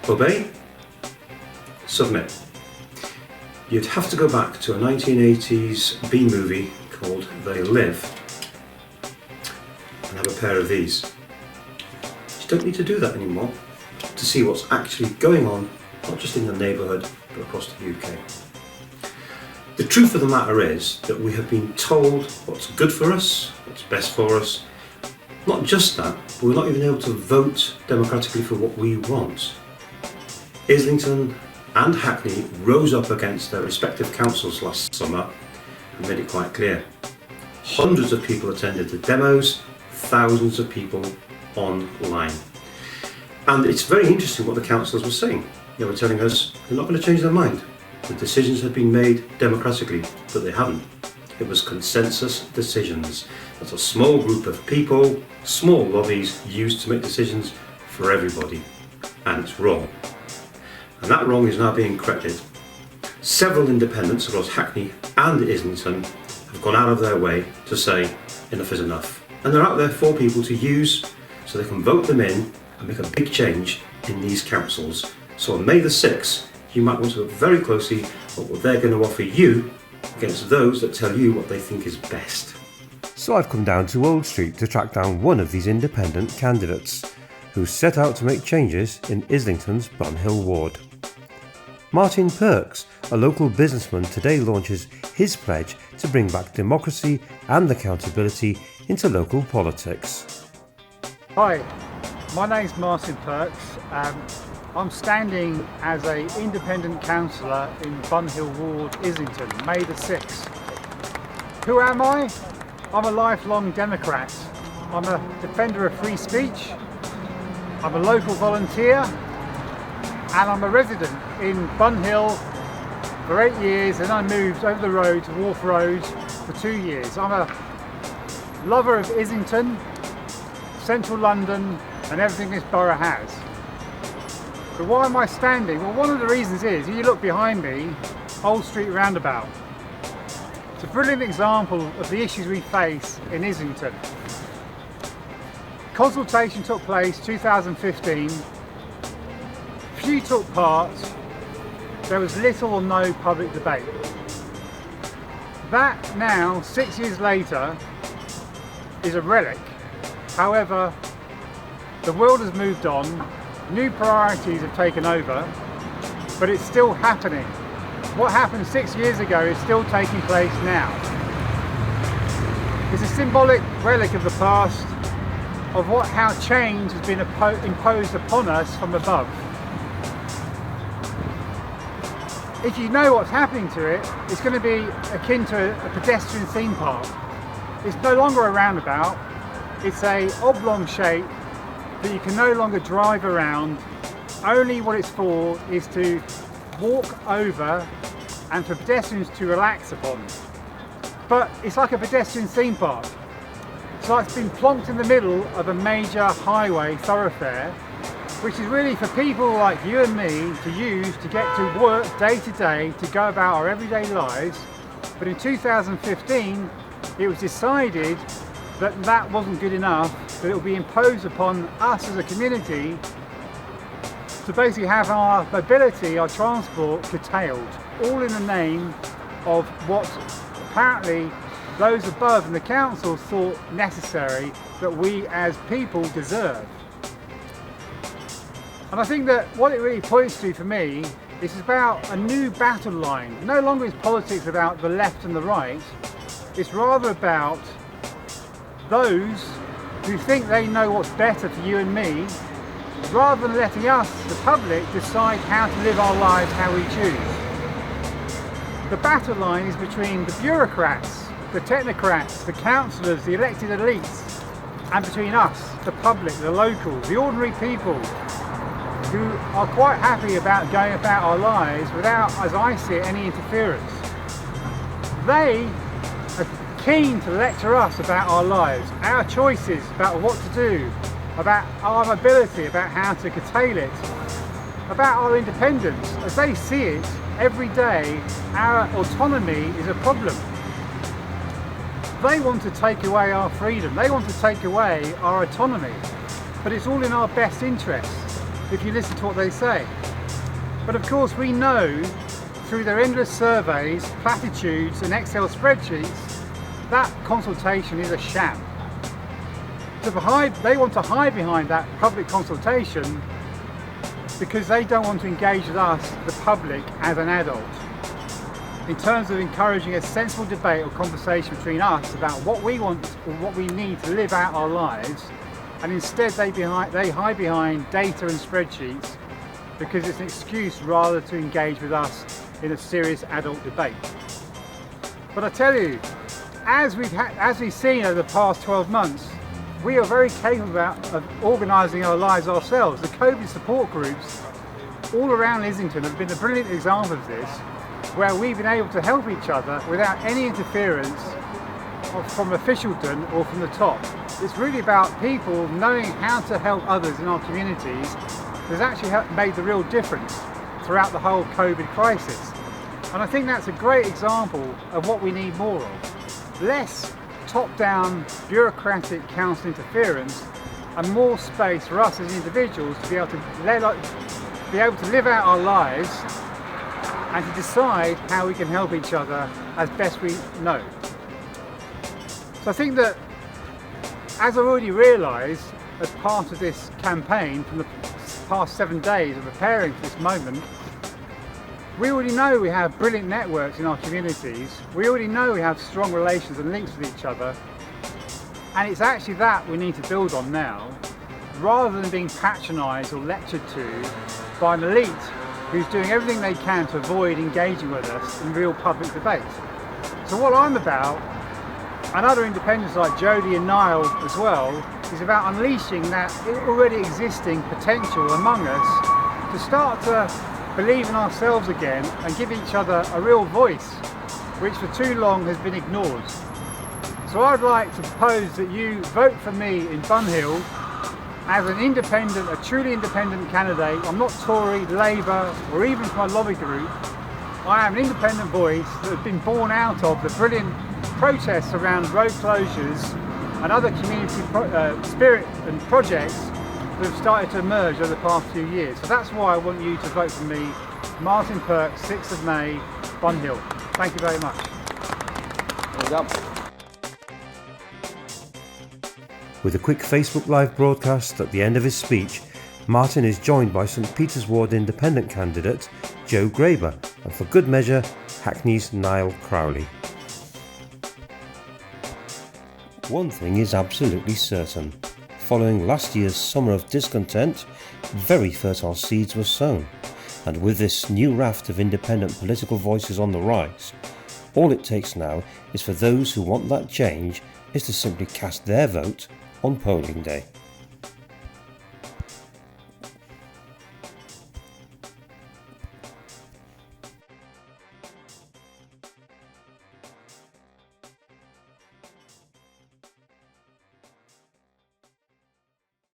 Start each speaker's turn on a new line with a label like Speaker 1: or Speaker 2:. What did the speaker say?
Speaker 1: Obey, submit. You'd have to go back to a 1980s B movie called They Live and have a pair of these. You don't need to do that anymore to see what's actually going on, not just in your neighbourhood, but across the UK. The truth of the matter is that we have been told what's good for us, what's best for us. Not just that, but we're not even able to vote democratically for what we want. Islington and Hackney rose up against their respective councils last summer and made it quite clear. Hundreds of people attended the demos, thousands of people online. And it's very interesting what the councillors were saying. They were telling us they're not going to change their mind. The decisions had been made democratically, but they haven't. It was consensus decisions. That's a small group of people, small lobbies used to make decisions for everybody. And it's wrong. And that wrong is now being corrected. Several independents across Hackney and Islington have gone out of their way to say enough is enough. And they're out there for people to use so they can vote them in and make a big change in these councils. So on May the 6th, you might want to look very closely at what they're going to offer you against those that tell you what they think is best.
Speaker 2: So I've come down to Old Street to track down one of these independent candidates who set out to make changes in Islington's Bunhill ward. Martyn Perks, a local businessman, today launches his pledge to bring back democracy and accountability into local politics.
Speaker 3: Hi, my name's Martyn Perks. I'm standing as an independent councillor in Bunhill ward, Islington, May the 6th. Who am I? I'm a lifelong Democrat. I'm a defender of free speech. I'm a local volunteer, and I'm a resident in Bunhill for 8 years, and I moved over the road to Wharf Road for 2 years. I'm a lover of Islington, central London, and everything this borough has. But why am I standing? Well, one of the reasons is, if you look behind me, Old Street Roundabout. It's a brilliant example of the issues we face in Islington. Consultation took place 2015. Few took part. There was little or no public debate. That now, 6 years later, is a relic. However, the world has moved on. New priorities have taken over, but it's still happening. What happened 6 years ago is still taking place now. It's a symbolic relic of the past, of how change has been imposed upon us from above. If you know what's happening to it, it's going to be akin to a pedestrian theme park. It's no longer a roundabout, it's an oblong shape that you can no longer drive around. Only what it's for is to walk over and for pedestrians to relax upon. But it's like a pedestrian theme park. So it's been plonked in the middle of a major highway thoroughfare, which is really for people like you and me to use to get to work day to day, to go about our everyday lives. But in 2015, it was decided that that wasn't good enough, that it would be imposed upon us as a community to basically have our mobility, our transport curtailed, all in the name of what apparently those above in the council thought necessary, that we as people deserve. And I think that what it really points to for me is about a new battle line. No longer is politics about the left and the right, it's rather about those who think they know what's better for you and me, rather than letting us, the public, decide how to live our lives how we choose. The battle line is between the bureaucrats, the technocrats, the councillors, the elected elites, and between us, the public, the locals, the ordinary people, who are quite happy about going about our lives without, as I see it, any interference. They are keen to lecture us about our lives, our choices, about what to do, about our mobility, about how to curtail it, about our independence. As they see it, every day our autonomy is a problem. They want to take away our freedom, they want to take away our autonomy, but it's all in our best interests. if you listen to what they say. But of course we know through their endless surveys, platitudes and Excel spreadsheets that consultation is a sham. They want to hide behind that public consultation because they don't want to engage with us, the public, as an adult, in terms of encouraging a sensible debate or conversation between us about what we want or what we need to live out our lives, and instead they hide behind data and spreadsheets because it's an excuse rather to engage with us in a serious adult debate. But I tell you, as we've seen over the past 12 months, we are very capable of organising our lives ourselves. The COVID support groups all around Islington have been a brilliant example of this, where we've been able to help each other without any interference from officialdom or from the top. It's really about people knowing how to help others in our communities that's actually made the real difference throughout the whole COVID crisis. And I think that's a great example of what we need more of. Less top-down bureaucratic council interference and more space for us as individuals to be able to live out our lives and to decide how we can help each other as best we know. So I think that, as I've already realised as part of this campaign from the past 7 days of preparing for this moment, we already know we have brilliant networks in our communities. We already know we have strong relations and links with each other. And it's actually that we need to build on now, rather than being patronised or lectured to by an elite who's doing everything they can to avoid engaging with us in real public debate. So what I'm about, and other independents like Jodie and Niall as well, is about unleashing that already existing potential among us to start to believe in ourselves again and give each other a real voice, which for too long has been ignored. So I'd like to propose that you vote for me in Bunhill as an independent, a truly independent candidate. I'm not Tory, Labour, or even from my lobby group. I am an independent voice that has been born out of the brilliant protests around road closures and other community spirit and projects that have started to emerge over the past few years. So that's why I want you to vote for me, Martyn Perks, 6th of May, Bunhill. Thank you very much.
Speaker 4: Well done.
Speaker 2: With a quick Facebook Live broadcast at the end of his speech, Martyn is joined by St Peter's Ward independent candidate Joe Graber and, for good measure, Hackney's Niall Crowley. One thing is absolutely certain. Following last year's summer of discontent, very fertile seeds were sown, and with this new raft of independent political voices on the rise, all it takes now is for those who want that change is to simply cast their vote on polling day.